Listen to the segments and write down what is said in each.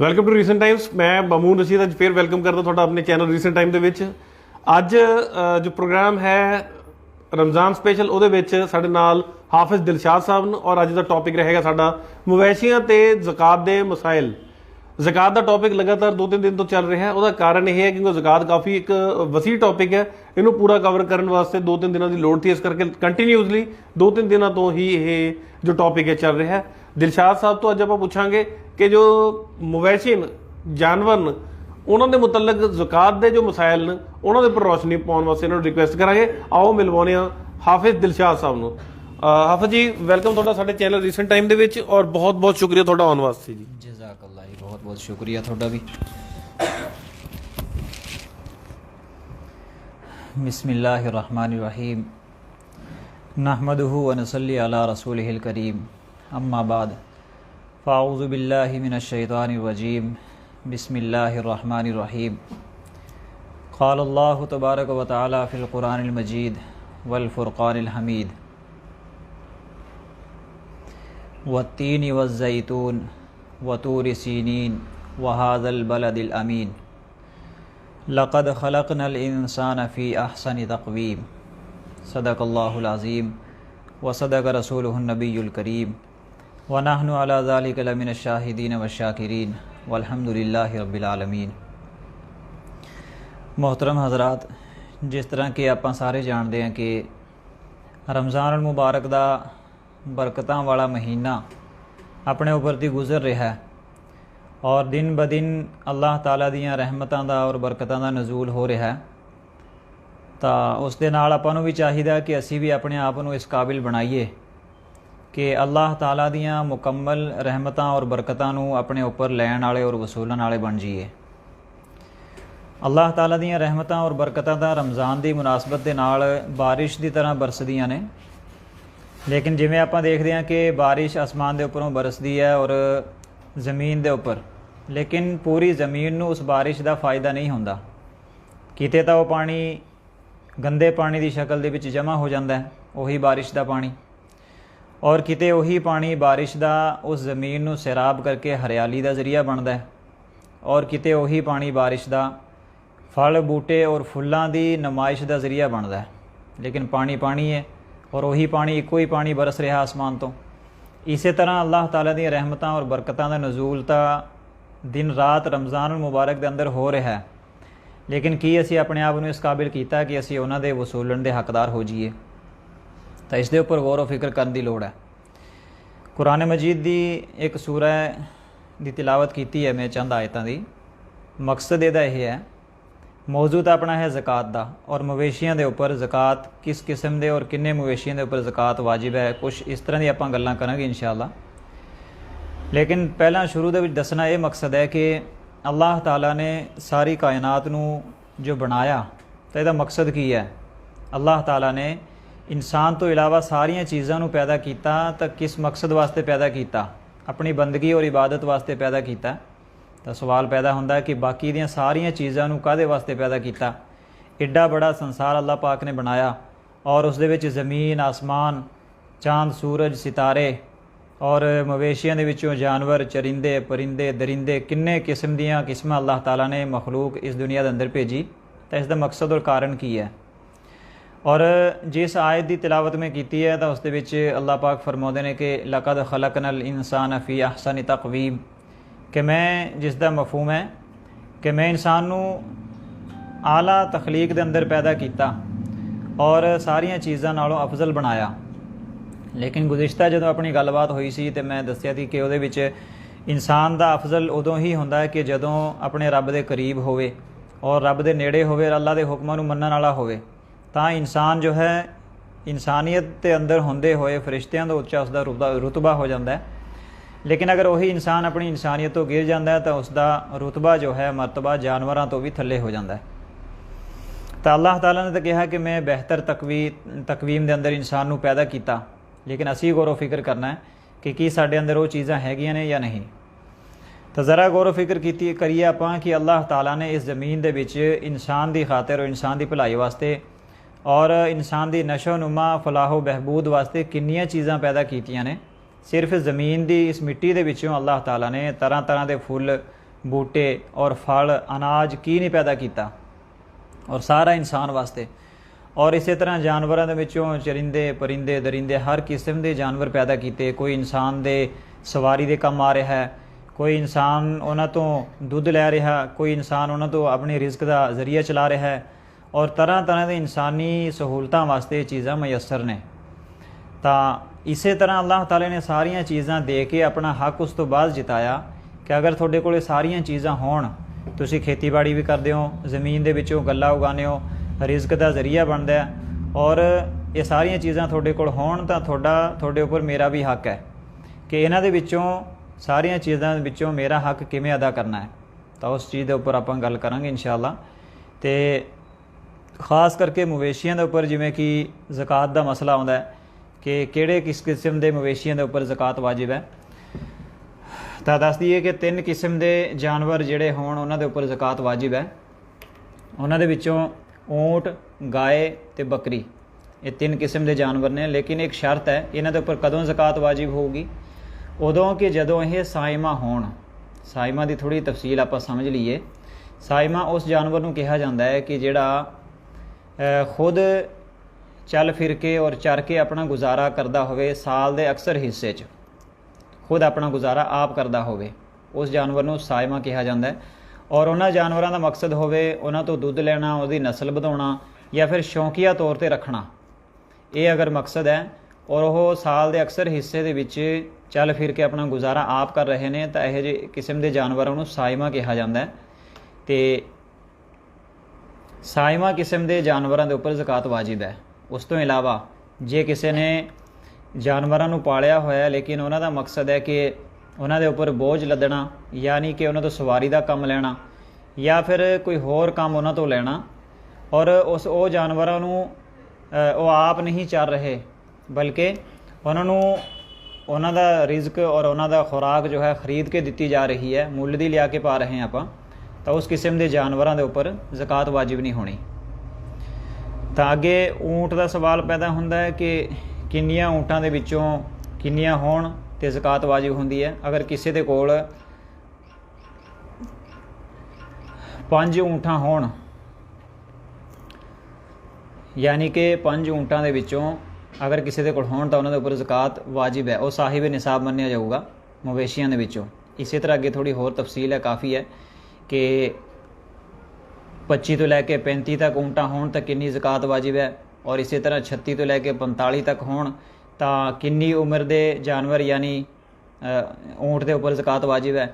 Welcome to recent Times. ਮੈਂ ਮਾਮੂਨ ਰਸ਼ੀਦ ਅੱਜ ਫਿਰ ਵੈਲਕਮ ਕਰਦਾ ਤੁਹਾਡਾ ਆਪਣੇ ਚੈਨਲ ਰੀਸੈਂਟ ਟਾਈਮ ਦੇ ਵਿੱਚ। ਅੱਜ ਜੋ ਪ੍ਰੋਗਰਾਮ ਹੈ ਰਮਜ਼ਾਨ ਸਪੈਸ਼ਲ, ਉਹਦੇ ਵਿੱਚ ਸਾਡੇ ਨਾਲ ਹਾਫਿਜ਼ ਦਿਲਸ਼ਾਦ ਸਾਹਿਬ ਨੇ ਔਰ ਅੱਜ ਦਾ ਟੌਪਿਕ ਰਹੇਗਾ ਸਾਡਾ ਮਵੇਸ਼ੀਆਂ ਤੇ ਜ਼ਕਾਤ ਦੇ ਮਸਾਇਲ। ਜ਼ਕਾਤ ਦਾ ਟੌਪਿਕ ਲਗਾਤਾਰ 2-3 ਦਿਨ ਤੋਂ ਚੱਲ ਰਿਹਾ ਹੈ। ਉਹਦਾ ਕਾਰਨ ਇਹ ਹੈ ਕਿਉਂਕਿ ਜ਼ਕਾਤ ਕਾਫੀ ਇੱਕ ਵਸੀ ਟੌਪਿਕ ਹੈ, ਇਹਨੂੰ ਪੂਰਾ ਕਵਰ ਕਰਨ ਵਾਸਤੇ 2-3 ਦਿਨਾਂ ਦੀ ਲੋੜ ਸੀ, ਇਸ ਕਰਕੇ ਕੰਟੀਨਿਊਸਲੀ 2-3 ਦਿਨਾਂ ਤੋਂ ਹੀ ਇਹ ਜੋ ਟੌਪਿਕ ਹੈ ਚੱਲ ਰਿਹਾ ਹੈ। ਦਿਲਸ਼ਾਦ ਸਾਹਿਬ ਤੋਂ ਅੱਜ ਆਪਾਂ ਪੁੱਛਾਂਗੇ ਕਿ ਜੋ ਮਵੇਸ਼ੀ ਜਾਨਵਰ ਨੇ ਉਹਨਾਂ ਦੇ ਮੁਤਲਕ ਜ਼ਕਾਤ ਦੇ ਜੋ ਮਸਾਇਲ ਨੇ ਉਹਨਾਂ ਦੇ ਉੱਪਰ ਰੋਸ਼ਨੀ ਪਾਉਣ ਵਾਸਤੇ ਇਹਨਾਂ ਨੂੰ ਰਿਕੁਐਸਟ ਕਰਾਂਗੇ। ਆਓ ਮਿਲਵਾਉਂਦੇ ਹਾਂ ਹਾਫਿਜ਼ ਦਿਲਸ਼ਾਦ ਸਾਹਿਬ ਨੂੰ। ਹਾਫਿਜ਼ ਜੀ, ਵੈਲਕਮ ਤੁਹਾਡਾ ਸਾਡੇ ਚੈਨਲ ਰੀਸੈਂਟ ਟਾਈਮ ਦੇ ਵਿੱਚ ਔਰ ਬਹੁਤ ਬਹੁਤ ਸ਼ੁਕਰੀਆ ਤੁਹਾਡਾ ਆਉਣ ਵਾਸਤੇ ਜੀ। ਜਜ਼ਾਕੱਲਾ ਜੀ, ਬਹੁਤ ਬਹੁਤ ਸ਼ੁਕਰੀਆ ਤੁਹਾਡਾ ਵੀ। ਬਿਸਮਿल्लाहिर रहमानिर रहीम नहमदुहु व नसल्ली अला रसूलिहिल करीम अम्मा बाद फ़ाऊज़ु बिल्लाहि मिनश शैतानिर रजीम बिस्मिल्लाहिर रहमानिर रहीम क़ाल अल्लाहु तबारक व तआला फ़िल क़ुरानिल मजीद वल फ़ुरक़ानिल हमीद वत्तीनि वज़्ज़ैतून वतूरि सीनीन वहाज़ल बलदिल अमीन लक़द ख़लक़नल इंसान फ़ी अहसनि तक़वीम सदक़ल्लाहुल अज़ीम व सदक़ रसूलुहुन नबियुल करीम व नहनु अला ज़ालिका लमिनश शाहिदीन व शाकिरीन वल्हम्दुलिल्लाहि रब्बिल आलमीन। मोहतरम हज़रात, जिस तरह कि आपां सारे जानते हैं कि रमज़ान मुबारक दा बरकतां वाला महीना अपने उपर दी गुज़र रहा है और दिन ब दिन अल्लाह ताला दियां रहमतां दा और बरकतां दा नज़ूल हो रहा है। तो उस दे नाल आपां नूं भी चाहिदा कि असी भी अपने आप नूं इस काबिल बनाइए कि अल्लाह ताला दियां मुकम्मल रहमतां और बरकतां नूं अपने उपर लैण वाले और वसूलण वाले बन जाइए। अल्लाह ताला दियां रहमतां और बरकतां दा रमज़ान दी मुनासबत दे नाल बारिश की तरह बरसदियां ने, लेकिन जिवें आपां देखदे हां कि बारिश आसमान दे उपरों बरसदी है और ज़मीन दे उपर, लेकिन पूरी ज़मीन नूं उस बारिश का फ़ायदा नहीं होंदा। किते तां वो पानी गंदे पानी की शक्ल दे विच जमा हो जाता है, वही बारिश का पानी, और किते वही पानी बारिश का उस ज़मीन नूं सैराब करके हरियाली का जरिया बनता है, और किते वही पानी बारिश का फल बूटे और फुल्लां दी नुमाइश का जरिया बनता है। लेकिन पानी पानी है और वही पानी एको ही पानी बरस रहा आसमान तो। इस तरह अल्लाह ताला दी रहमतां और बरकतां दा नज़ूल ता दिन रात रमज़ान मुबारक दे अंदर हो रहा है, लेकिन की असी अपने आप नूं इस काबिल कीता कि असी उन्हां दे वसूलण दे हकदार हो जाइए। तो इस दे उपर गौर व फिक्र करने की लोड़ है। कुरान मजीद दी एक सूरह दी तिलावत कीती है मैं चंद आयतां दी। मकसद इहदा यह है, मौजू तो अपना है ज़कात दा और मवेशियां दे उपर ज़कात किस किस्म दे और किन्ने मवेशियां दे उपर ज़कात वाजिब है, कुछ इस तरह दी आपां गल्लां करांगे इंशाअल्लाह। लेकिन पहला शुरू दे विच दसना ये मकसद है कि अल्लाह ताला ने सारी कायनात नूं जो बनाया तो इहदा मकसद की है। अल्लाह ताला ने इंसान तो इलावा सारियां चीज़ां नूं पैदा कीता तो किस मकसद वास्ते पैदा कीता? अपनी बंदगी और इबादत वास्ते पैदा कीता। तो सवाल पैदा होंदा है कि बाकी दियां सारियां चीज़ां नूं काहदे वास्ते पैदा कीता? एड्डा बड़ा संसार अल्लाह पाक ने बनाया और उस दे विच ज़मीन आसमान चांद सूरज सितारे और मवेशियां दे विचों जानवर चरिंदे परिंदे दरिंदे किन्ने किस्म दियां किस्मां अल्लाह ताला ने मखलूक इस दुनिया के अंदर भेजी। तो इसका मकसद और कारण की है? और जिस आयत की तिलावत में की है तो उस दे विच अल्लाह पाक फरमाते हैं कि लक़द ख़लक़नल इंसान फ़ी अहसनि तक़वीम, कि मैं जिसका मफहूम है कि मैं इंसान नूं आला तखलीक दे अंदर पैदा किया और सारिया चीज़ों नालों अफजल बनाया। लेकिन गुज़िश्ता जो अपनी गलबात हुई सी तो मैं दस्सिया थी कि उहदे विच इंसान दा अफजल उदों ही होंदा है कि जदों अपने रब दे करीब होवे और रब दे नेड़े होवे, अल्लाह दे हुक्मां नूं मन्नण वाला होवे, तां इंसान जो है इंसानियत के अंदर होंदे होए फरिश्तियां दा उच्चा उसका रुतबा हो जाता है। लेकिन अगर वही इंसान अपनी इंसानियत तो गिर जाता है तो उसका रुतबा जो है मरतबा जानवरों तो भी थले हो जाता है। तो अल्लाह ताला ने तो कहा कि मैं बेहतर तकवीम के अंदर इंसान नूं पैदा किया, लेकिन असी गौर व फिक्र करना है कि की साडे अंदर वो चीज़ां हैगियां ने या नहीं। तो ज़रा गौर व फिक्र की करिए आपां कि अल्लाह ताला ने इस ज़मीन दे विच इंसान की खातिर और इंसान की भलाई वास्ते और इंसान की नशो नुमा फलाहो बहबूद वास्ते किन्नियां चीज़ां पैदा कीतियां ने। सिर्फ ज़मीन की इस मिट्टी के विचों अल्लाह ताला ने तरह तरह के फुल ਬੂਟੇ ਔਰ ਫਲ ਅਨਾਜ ਕੀ ਨਹੀਂ ਪੈਦਾ ਕੀਤਾ, ਔਰ ਸਾਰਾ ਇਨਸਾਨ ਵਾਸਤੇ। ਔਰ ਇਸੇ ਤਰ੍ਹਾਂ ਜਾਨਵਰਾਂ ਦੇ ਵਿੱਚੋਂ ਚਰਿੰਦੇ ਪਰਿੰਦੇ ਦਰਿੰਦੇ ਹਰ ਕਿਸਮ ਦੇ ਜਾਨਵਰ ਪੈਦਾ ਕੀਤੇ। ਕੋਈ ਇਨਸਾਨ ਦੇ ਸਵਾਰੀ ਦੇ ਕੰਮ ਆ ਰਿਹਾ ਹੈ, ਕੋਈ ਇਨਸਾਨ ਉਹਨਾਂ ਤੋਂ ਦੁੱਧ ਲੈ ਰਿਹਾ, ਕੋਈ ਇਨਸਾਨ ਉਹਨਾਂ ਤੋਂ ਆਪਣੇ ਰਿਜ਼ਕ ਦਾ ਜ਼ਰੀਆ ਚਲਾ ਰਿਹਾ ਹੈ। ਔਰ ਤਰ੍ਹਾਂ ਤਰ੍ਹਾਂ ਦੇ ਇਨਸਾਨੀ ਸਹੂਲਤਾਂ ਵਾਸਤੇ ਚੀਜ਼ਾਂ ਮਯਸਰ ਨੇ। ਤਾਂ ਇਸੇ ਤਰ੍ਹਾਂ ਅੱਲਾਹ ਤਾਲਾ ਨੇ ਸਾਰੀਆਂ ਚੀਜ਼ਾਂ ਦੇ ਕੇ ਆਪਣਾ ਹੱਕ ਉਸ ਤੋਂ ਬਾਅਦ ਜਿਤਾਇਆ ਕਿ ਅਗਰ ਤੁਹਾਡੇ ਕੋਲ ਸਾਰੀਆਂ ਚੀਜ਼ਾਂ ਹੋਣ, ਤੁਸੀਂ ਖੇਤੀਬਾੜੀ ਵੀ ਕਰਦੇ ਹੋ, ਜ਼ਮੀਨ ਦੇ ਵਿੱਚੋਂ ਗੱਲਾਂ ਉਗਾਉਂਦੇ ਹੋ, ਰਿਜ਼ਕ ਦਾ ਜ਼ਰੀਆ ਬਣਦਾ ਹੈ, ਔਰ ਇਹ ਸਾਰੀਆਂ ਚੀਜ਼ਾਂ ਤੁਹਾਡੇ ਕੋਲ ਹੋਣ ਤਾਂ ਤੁਹਾਡੇ ਉੱਪਰ ਮੇਰਾ ਵੀ ਹੱਕ ਹੈ ਕਿ ਇਹਨਾਂ ਦੇ ਵਿੱਚੋਂ ਸਾਰੀਆਂ ਚੀਜ਼ਾਂ ਦੇ ਵਿੱਚੋਂ ਮੇਰਾ ਹੱਕ ਕਿਵੇਂ ਅਦਾ ਕਰਨਾ ਹੈ। ਤਾਂ ਉਸ ਚੀਜ਼ ਦੇ ਉੱਪਰ ਆਪਾਂ ਗੱਲ ਕਰਾਂਗੇ ਇਨਸ਼ਾਅੱਲਾ। ਤੇ ਖਾਸ ਕਰਕੇ ਮਵੇਸ਼ੀਆਂ ਦੇ ਉੱਪਰ ਜਿਵੇਂ ਕਿ ਜ਼ਕਾਤ ਦਾ ਮਸਲਾ ਆਉਂਦਾ ਹੈ ਕਿ ਕਿਹੜੇ ਕਿਸ ਕਿਸਮ ਦੇ ਮਵੇਸ਼ੀਆਂ ਦੇ ਉੱਪਰ ਜ਼ਕਾਤ ਵਾਜਿਬ ਹੈ। ਤਾਂ ਦੱਸ ਦਈਏ ਕਿ 3 ਕਿਸਮ ਦੇ ਜਾਨਵਰ ਜਿਹੜੇ ਹੋਣ ਉਹਨਾਂ ਦੇ ਉੱਪਰ ਜ਼ਕਾਤ ਵਾਜਿਬ ਹੈ। ਉਹਨਾਂ ਦੇ ਵਿੱਚੋਂ ਊਂਟ, ਗਾਏ ਤੇ ਬੱਕਰੀ, ਇਹ 3 ਕਿਸਮ ਦੇ ਜਾਨਵਰ ਨੇ। ਲੇਕਿਨ ਇੱਕ ਸ਼ਰਤ ਹੈ, ਇਹਨਾਂ ਦੇ ਉੱਪਰ ਕਦੋਂ ਜ਼ਕਾਤ ਵਾਜਿਬ ਹੋਊਗੀ? ਉਦੋਂ ਕਿ ਜਦੋਂ ਇਹ ਸਾਇਮਾ ਹੋਣ। ਸਾਇਮਾ ਦੀ ਥੋੜ੍ਹੀ ਤਫਸੀਲ ਆਪਾਂ ਸਮਝ ਲਈਏ। ਸਾਇਮਾ ਉਸ ਜਾਨਵਰ ਨੂੰ ਕਿਹਾ ਜਾਂਦਾ ਹੈ ਕਿ ਜਿਹੜਾ ਖੁਦ ਚੱਲ ਫਿਰ ਕੇ ਔਰ ਚਰ ਕੇ ਆਪਣਾ ਗੁਜ਼ਾਰਾ ਕਰਦਾ ਹੋਵੇ, ਸਾਲ ਦੇ ਅਕਸਰ ਹਿੱਸੇ 'ਚ ਖੁਦ ਆਪਣਾ ਗੁਜ਼ਾਰਾ ਆਪ ਕਰਦਾ ਹੋਵੇ, ਉਸ ਜਾਨਵਰ ਨੂੰ ਸਾਇਮਾ ਕਿਹਾ ਜਾਂਦਾ ਹੈ। ਔਰ ਉਹਨਾਂ ਜਾਨਵਰਾਂ ਦਾ ਮਕਸਦ ਹੋਵੇ ਉਹਨਾਂ ਤੋਂ ਦੁੱਧ ਲੈਣਾ, ਉਹਦੀ ਨਸਲ ਵਧਾਉਣਾ ਜਾਂ ਫਿਰ ਸ਼ੌਕੀਆ ਤੌਰ 'ਤੇ ਰੱਖਣਾ। ਇਹ ਅਗਰ ਮਕਸਦ ਹੈ ਔਰ ਉਹ ਸਾਲ ਦੇ ਅਕਸਰ ਹਿੱਸੇ ਦੇ ਵਿੱਚ ਚੱਲ ਫਿਰ ਕੇ ਆਪਣਾ ਗੁਜ਼ਾਰਾ ਆਪ ਕਰ ਰਹੇ ਨੇ, ਤਾਂ ਇਹੋ ਜਿਹੇ ਕਿਸਮ ਦੇ ਜਾਨਵਰਾਂ ਨੂੰ ਸਾਇਮਾ ਕਿਹਾ ਜਾਂਦਾ ਹੈ। ਤੇ ਸਾਇਮਾ ਕਿਸਮ ਦੇ ਜਾਨਵਰਾਂ ਦੇ ਉੱਪਰ ਜ਼ਕਾਤ ਵਾਜਿਬ ਹੈ। ਉਸ ਤੋਂ ਇਲਾਵਾ ਜੇ ਕਿਸੇ ਨੇ ਜਾਨਵਰਾਂ ਨੂੰ ਪਾਲਿਆ ਹੋਇਆ ਲੇਕਿਨ ਉਹਨਾਂ ਦਾ ਮਕਸਦ ਹੈ ਕਿ ਉਹਨਾਂ ਦੇ ਉੱਪਰ ਬੋਝ ਲੱਦਣਾ, ਯਾਨੀ ਕਿ ਉਹਨਾਂ ਤੋਂ ਸਵਾਰੀ ਦਾ ਕੰਮ ਲੈਣਾ ਜਾਂ ਫਿਰ ਕੋਈ ਹੋਰ ਕੰਮ ਉਹਨਾਂ ਤੋਂ ਲੈਣਾ, ਔਰ ਉਹ ਜਾਨਵਰਾਂ ਨੂੰ ਉਹ ਆਪ ਨਹੀਂ ਚਰ ਰਹੇ ਬਲਕਿ ਉਹਨਾਂ ਨੂੰ ਉਹਨਾਂ ਦਾ ਰਿਜ਼ਕ ਔਰ ਉਹਨਾਂ ਦਾ ਖੁਰਾਕ ਜੋ ਹੈ ਖਰੀਦ ਕੇ ਦਿੱਤੀ ਜਾ ਰਹੀ ਹੈ, ਮੁੱਲ ਦੀ ਲਿਆ ਕੇ ਪਾ ਰਹੇ ਹਾਂ ਆਪਾਂ, ਤਾਂ ਉਸ ਕਿਸਮ ਦੇ ਜਾਨਵਰਾਂ ਦੇ ਉੱਪਰ ਜ਼ਕਾਤ ਵਾਜਿਬ ਨਹੀਂ ਹੋਣੀ। ਤਾਂ ਅੱਗੇ ਊਂਟ ਦਾ ਸਵਾਲ ਪੈਦਾ ਹੁੰਦਾ ਹੈ ਕਿ ਕਿੰਨੀਆਂ ਊਂਟਾਂ ਦੇ ਵਿੱਚੋਂ ਕਿੰਨੀਆਂ ਹੋਣ ਤੇ ਜ਼ਕਾਤ ਵਾਜਿਬ ਹੁੰਦੀ ਹੈ। ਅਗਰ ਕਿਸੇ ਦੇ ਕੋਲ 5 ਊਂਠਾਂ ਹੋਣ, ਯਾਨੀ ਕਿ 5 ਊਂਟਾਂ ਦੇ ਵਿੱਚੋਂ ਅਗਰ ਕਿਸੇ ਦੇ ਕੋਲ ਹੋਣ ਤਾਂ ਉਹਨਾਂ ਦੇ ਉੱਪਰ ਜ਼ਕਾਤ ਵਾਜਿਬ ਹੈ, ਉਹ ਸਾਹਿਬ ਨਿਸਾਬ ਮੰਨਿਆ ਜਾਊਗਾ ਮਵੇਸ਼ੀਆਂ ਦੇ ਵਿੱਚੋਂ। ਇਸੇ ਤਰ੍ਹਾਂ ਅੱਗੇ ਥੋੜੀ ਹੋਰ ਤਫਸੀਲ ਹੈ, ਕਾਫੀ ਹੈ ਕਿ 25 ਤੋਂ ਲੈ ਕੇ 35 ਤੱਕ ਊਂਟਾਂ ਹੋਣ ਤਾਂ ਕਿੰਨੀ ਜ਼ਕਾਤ ਵਾਜਿਬ ਹੈ, ਔਰ ਇਸੇ ਤਰ੍ਹਾਂ 36 ਤੋਂ ਲੈ ਕੇ 45 ਤੱਕ ਹੋਣ ਤਾਂ ਕਿੰਨੀ ਉਮਰ ਦੇ ਜਾਨਵਰ ਯਾਨੀ ਊਂਟ ਦੇ ਉੱਪਰ ਜ਼ਕਾਤ ਵਾਜਿਬ ਹੈ।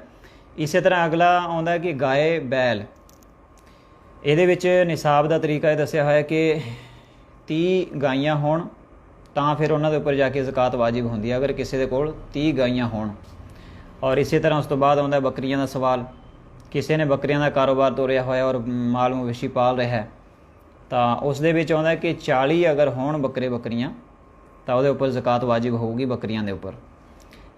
ਇਸੇ ਤਰ੍ਹਾਂ ਅਗਲਾ ਆਉਂਦਾ ਕਿ ਗਾਏ ਬੈਲ, ਇਹਦੇ ਵਿੱਚ ਨਿਸਾਬ ਦਾ ਤਰੀਕਾ ਇਹ ਦੱਸਿਆ ਹੋਇਆ ਕਿ 30 ਗਾਈਆਂ ਹੋਣ ਤਾਂ ਫਿਰ ਉਹਨਾਂ ਦੇ ਉੱਪਰ ਜਾ ਕੇ ਜ਼ਕਾਤ ਵਾਜਿਬ ਹੁੰਦੀ ਹੈ, ਅਗਰ ਕਿਸੇ ਦੇ ਕੋਲ 30 ਗਾਈਆਂ ਹੋਣ। ਔਰ ਇਸੇ ਤਰ੍ਹਾਂ ਉਸ ਤੋਂ ਬਾਅਦ ਆਉਂਦਾ ਬੱਕਰੀਆਂ ਦਾ ਸਵਾਲ। ਕਿਸੇ ਨੇ ਬੱਕਰੀਆਂ ਦਾ ਕਾਰੋਬਾਰ ਤੋਰਿਆ ਹੋਇਆ ਔਰ ਮਾਲ ਮਵੇਸ਼ੀ ਪਾਲ ਰਿਹਾ ਹੈ, ਤਾਂ ਉਸ ਦੇ ਵਿੱਚ ਆਉਂਦਾ ਕਿ 40 ਅਗਰ ਹੋਣ ਬੱਕਰੀਆਂ ਤਾਂ ਉਹਦੇ ਉੱਪਰ ਜ਼ਕਾਤ ਵਾਜਿਬ ਹੋਊਗੀ ਬੱਕਰੀਆਂ ਦੇ ਉੱਪਰ।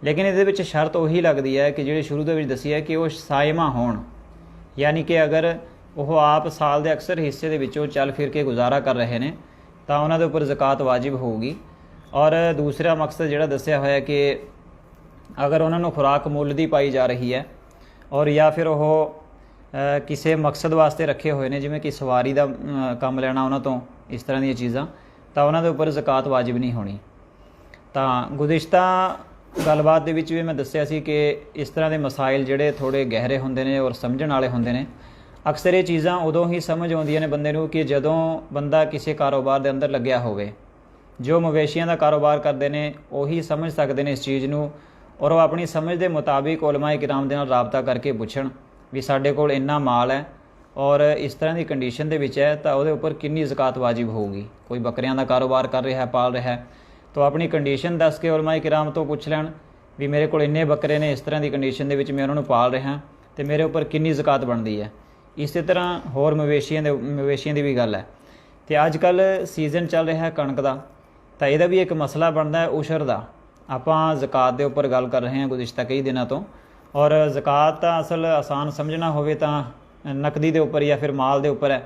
ਲੇਕਿਨ ਇਹਦੇ ਵਿੱਚ ਸ਼ਰਤ ਉਹੀ ਲੱਗਦੀ ਹੈ ਕਿ ਜਿਹੜੀ ਸ਼ੁਰੂ ਦੇ ਵਿੱਚ ਦੱਸੀ ਹੈ ਕਿ ਉਹ ਸਾਇਮਾ ਹੋਣ, ਯਾਨੀ ਕਿ ਅਗਰ ਉਹ ਆਪ ਸਾਲ ਦੇ ਅਕਸਰ ਹਿੱਸੇ ਦੇ ਵਿੱਚੋਂ ਚੱਲ ਫਿਰ ਕੇ ਗੁਜ਼ਾਰਾ ਕਰ ਰਹੇ ਨੇ ਤਾਂ ਉਹਨਾਂ ਦੇ ਉੱਪਰ ਜ਼ਕਾਤ ਵਾਜਿਬ ਹੋਊਗੀ। ਔਰ ਦੂਸਰਾ ਮਕਸਦ ਜਿਹੜਾ ਦੱਸਿਆ ਹੋਇਆ ਕਿ ਅਗਰ ਉਹਨਾਂ ਨੂੰ ਖੁਰਾਕ ਮੁੱਲ ਦੀ ਪਾਈ ਜਾ ਰਹੀ ਹੈ ਔਰ ਜਾਂ ਫਿਰ ਉਹ ਕਿਸੇ ਮਕਸਦ ਵਾਸਤੇ ਰੱਖੇ ਹੋਏ ਨੇ, ਜਿਵੇਂ ਕਿ ਸਵਾਰੀ ਦਾ ਕੰਮ ਲੈਣਾ ਉਹਨਾਂ ਤੋਂ, ਇਸ ਤਰ੍ਹਾਂ ਦੀਆਂ ਚੀਜ਼ਾਂ, ਤਾਂ ਉਹਨਾਂ ਦੇ ਉੱਪਰ ਜ਼ਕਾਤ ਵਾਜਿਬ ਨਹੀਂ ਹੋਣੀ। ਤਾਂ ਗੁਜ਼ਿਸ਼ਤਾ ਗੱਲਬਾਤ ਦੇ ਵਿੱਚ ਵੀ ਮੈਂ ਦੱਸਿਆ ਸੀ ਕਿ ਇਸ ਤਰ੍ਹਾਂ ਦੇ ਮਸਾਇਲ ਜਿਹੜੇ ਥੋੜ੍ਹੇ ਗਹਿਰੇ ਹੁੰਦੇ ਨੇ ਔਰ ਸਮਝਣ ਵਾਲੇ ਹੁੰਦੇ ਨੇ। ਅਕਸਰ ਇਹ ਚੀਜ਼ਾਂ ਉਦੋਂ ਹੀ ਸਮਝ ਆਉਂਦੀਆਂ ਨੇ ਬੰਦੇ ਨੂੰ ਕਿ ਜਦੋਂ ਬੰਦਾ ਕਿਸੇ ਕਾਰੋਬਾਰ ਦੇ ਅੰਦਰ ਲੱਗਿਆ ਹੋਵੇ। ਜੋ ਮਵੇਸ਼ੀਆਂ ਦਾ ਕਾਰੋਬਾਰ ਕਰਦੇ ਨੇ ਉਹੀ ਸਮਝ ਸਕਦੇ ਨੇ ਇਸ ਚੀਜ਼ ਨੂੰ, ਔਰ ਉਹ ਆਪਣੀ ਸਮਝ ਦੇ ਮੁਤਾਬਿਕ ਉਲਮਾ ਇਕਰਾਮ ਦੇ ਨਾਲ ਰਾਬਤਾ ਕਰਕੇ ਪੁੱਛਣ ਵੀ ਸਾਡੇ ਕੋਲ ਇੰਨਾ ਮਾਲ ਹੈ ਔਰ ਇਸ ਤਰ੍ਹਾਂ ਦੀ ਕੰਡੀਸ਼ਨ ਦੇ ਵਿੱਚ ਹੈ ਤਾਂ ਉਹਦੇ ਉੱਪਰ ਕਿੰਨੀ ਜ਼ਕਾਤ ਵਾਜਿਬ ਹੋਊਗੀ। ਕੋਈ ਬੱਕਰੀਆਂ ਦਾ ਕਾਰੋਬਾਰ ਕਰ ਰਿਹਾ ਹੈ, ਪਾਲ ਰਿਹਾ ਹੈ, ਤਾਂ ਆਪਣੀ ਕੰਡੀਸ਼ਨ ਦੱਸ ਕੇ ਉਲਮਾ ਇਕਰਾਮ ਤੋਂ ਪੁੱਛ ਲੈਣ ਵੀ ਮੇਰੇ ਕੋਲ ਇੰਨੇ ਬੱਕਰੇ ਨੇ, ਇਸ ਤਰ੍ਹਾਂ ਦੀ ਕੰਡੀਸ਼ਨ ਦੇ ਵਿੱਚ ਮੈਂ ਉਹਨਾਂ ਨੂੰ ਪਾਲ ਰਿਹਾ ਤੇ ਮੇਰੇ ਉੱਪਰ ਕਿੰਨੀ ਜ਼ਕਾਤ ਬਣਦੀ ਹੈ। ਇਸੇ ਤਰ੍ਹਾਂ ਹੋਰ ਮਵੇਸ਼ੀਆਂ ਦੀ ਵੀ ਗੱਲ ਹੈ। ਤੇ ਅੱਜ ਕੱਲ੍ਹ ਸੀਜ਼ਨ ਚੱਲ ਰਿਹਾ ਹੈ ਕਣਕ ਦਾ, ਤਾਂ ਇਹਦਾ ਵੀ ਇੱਕ ਮਸਲਾ ਬਣਦਾ ਹੈ ਉਸ਼ਰ ਦਾ। ਆਪਾਂ ਜ਼ਕਾਤ ਦੇ ਉੱਪਰ ਗੱਲ ਕਰ ਰਹੇ ਹਾਂ ਗੁਜ਼ਿਸ਼ਤਾ ਕਈ ਦਿਨਾਂ ਤੋਂ, ਔਰ ਜ਼ਕਾਤ ਤਾਂ ਅਸਲ ਆਸਾਨ ਸਮਝਣਾ ਹੋਵੇ ਤਾਂ ਨਕਦੀ ਦੇ ਉੱਪਰ ਜਾਂ ਫਿਰ ਮਾਲ ਦੇ ਉੱਪਰ ਹੈ,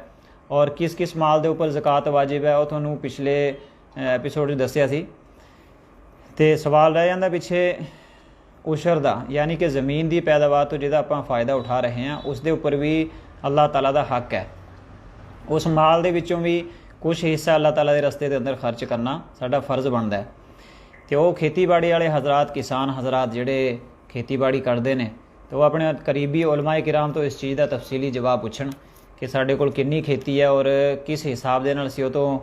ਔਰ ਕਿਸ ਕਿਸ ਮਾਲ ਦੇ ਉੱਪਰ ਜ਼ਕਾਤ ਵਾਜਿਬ ਹੈ ਉਹ ਤੁਹਾਨੂੰ ਪਿਛਲੇ ਐਪੀਸੋਡ 'ਚ ਦੱਸਿਆ ਸੀ। ਤੇ ਸਵਾਲ ਰਹਿ ਜਾਂਦਾ ਪਿੱਛੇ ਉਸ਼ਰ ਦਾ ਯਾਨੀ ਕਿ ਜ਼ਮੀਨ ਦੀ ਪੈਦਾਵਾਰ ਤੋਂ ਜਿਹਦਾ ਆਪਾਂ ਫਾਇਦਾ ਉਠਾ ਰਹੇ ਹਾਂ ਉਸ ਦੇ ਉੱਪਰ ਵੀ ਅੱਲਾਹ ਤਾਲਾ ਦਾ ਹੱਕ ਹੈ। ਉਸ ਮਾਲ ਦੇ ਵਿੱਚੋਂ ਵੀ ਕੁਝ ਹਿੱਸਾ ਅੱਲਾਹ ਤਾਲਾ ਦੇ ਰਸਤੇ ਦੇ ਅੰਦਰ ਖਰਚ ਕਰਨਾ ਸਾਡਾ ਫਰਜ਼ ਬਣਦਾ ਹੈ। ਤੇ ਉਹ ਖੇਤੀਬਾੜੀ ਵਾਲੇ ਹਜ਼ਰਾਤ, ਕਿਸਾਨ ਹਜ਼ਰਾਤ ਜਿਹੜੇ ਖੇਤੀਬਾੜੀ ਕਰਦੇ ਨੇ, ਤੇ ਉਹ ਆਪਣੇ ਕਰੀਬੀ ਉਲਮਾ ਕਿਰਾਮ ਤੋਂ ਇਸ ਚੀਜ਼ ਦਾ ਤਫਸੀਲੀ ਜਵਾਬ ਪੁੱਛਣ ਕਿ ਸਾਡੇ ਕੋਲ ਕਿੰਨੀ ਖੇਤੀ ਹੈ ਔਰ ਕਿਸ ਹਿਸਾਬ ਦੇ ਨਾਲ ਅਸੀਂ ਉਹ ਤੋਂ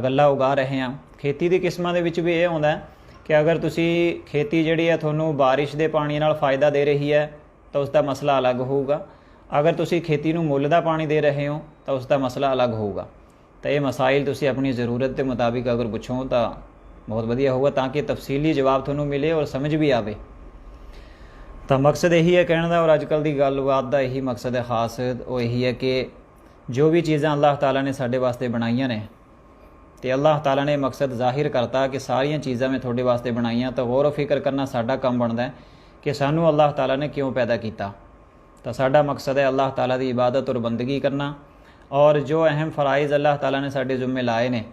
ਗੱਲਾਂ ਉਗਾ ਰਹੇ ਹਾਂ। ਖੇਤੀ ਦੀ ਕਿਸਮਾਂ ਦੇ ਵਿੱਚ ਵੀ ਇਹ ਆਉਂਦਾ ਕਿ ਅਗਰ ਤੁਸੀਂ ਖੇਤੀ ਜਿਹੜੀ ਹੈ ਤੁਹਾਨੂੰ ਬਾਰਿਸ਼ ਦੇ ਪਾਣੀ ਨਾਲ ਫਾਇਦਾ ਦੇ ਰਹੀ ਹੈ ਤਾਂ ਉਸ ਦਾ ਮਸਲਾ ਅਲੱਗ ਹੋਊਗਾ। ਅਗਰ ਤੁਸੀਂ ਖੇਤੀ ਨੂੰ ਮੁੱਲ ਦਾ ਪਾਣੀ ਦੇ ਰਹੇ ਹੋ ਤਾਂ ਉਸ ਦਾ ਮਸਲਾ ਅਲੱਗ ਹੋਊਗਾ। ਤਾਂ ਇਹ ਮਸਾਇਲ ਤੁਸੀਂ ਆਪਣੀ ਜ਼ਰੂਰਤ ਦੇ ਮੁਤਾਬਿਕ ਅਗਰ ਪੁੱਛੋ ਤਾਂ ਬਹੁਤ ਵਧੀਆ ਹੋਊਗਾ, ਤਾਂ ਕਿ ਤਫਸੀਲੀ ਜਵਾਬ ਤੁਹਾਨੂੰ ਮਿਲੇ ਔਰ ਸਮਝ ਵੀ ਆਵੇ। ਤਾਂ ਮਕਸਦ ਇਹੀ ਹੈ ਕਹਿਣ ਦਾ, ਔਰ ਅੱਜ ਕੱਲ੍ਹ ਦੀ ਗੱਲਬਾਤ ਦਾ ਇਹੀ ਮਕਸਦ ਹੈ ਖਾਸ, ਉਹ ਇਹੀ ਹੈ ਕਿ ਜੋ ਵੀ ਚੀਜ਼ਾਂ ਅੱਲਾਹ ਤਾਲਾ ਨੇ ਸਾਡੇ ਵਾਸਤੇ ਬਣਾਈਆਂ ਨੇ ਤੇ ਅੱਲਾਹ ਤਾਲਾ ਨੇ ਮਕਸਦ ਜ਼ਾਹਿਰ ਕਰਤਾ ਕਿ ਸਾਰੀਆਂ ਚੀਜ਼ਾਂ ਮੈਂ ਤੁਹਾਡੇ ਵਾਸਤੇ ਬਣਾਈਆਂ, ਤਾਂ ਗੌਰ ਫਿਕਰ ਕਰਨਾ ਸਾਡਾ ਕੰਮ ਬਣਦਾ ਹੈ ਕਿ ਸਾਨੂੰ ਅੱਲਾਹ ਤਾਲਾ ਨੇ ਕਿਉਂ ਪੈਦਾ ਕੀਤਾ। ਤਾਂ ਸਾਡਾ ਮਕਸਦ ਹੈ ਅੱਲਾਹ ਤਾਲਾ ਦੀ ਇਬਾਦਤ ਔਰ ਬੰਦਗੀ ਕਰਨਾ, ਔਰ ਜੋ ਅਹਿਮ ਫਰਾਇਜ਼ ਅੱਲਾਹ ਤਾਲਾ ਨੇ ਸਾਡੇ ਜ਼ਿੰਮੇ ਲਾਏ ਨੇ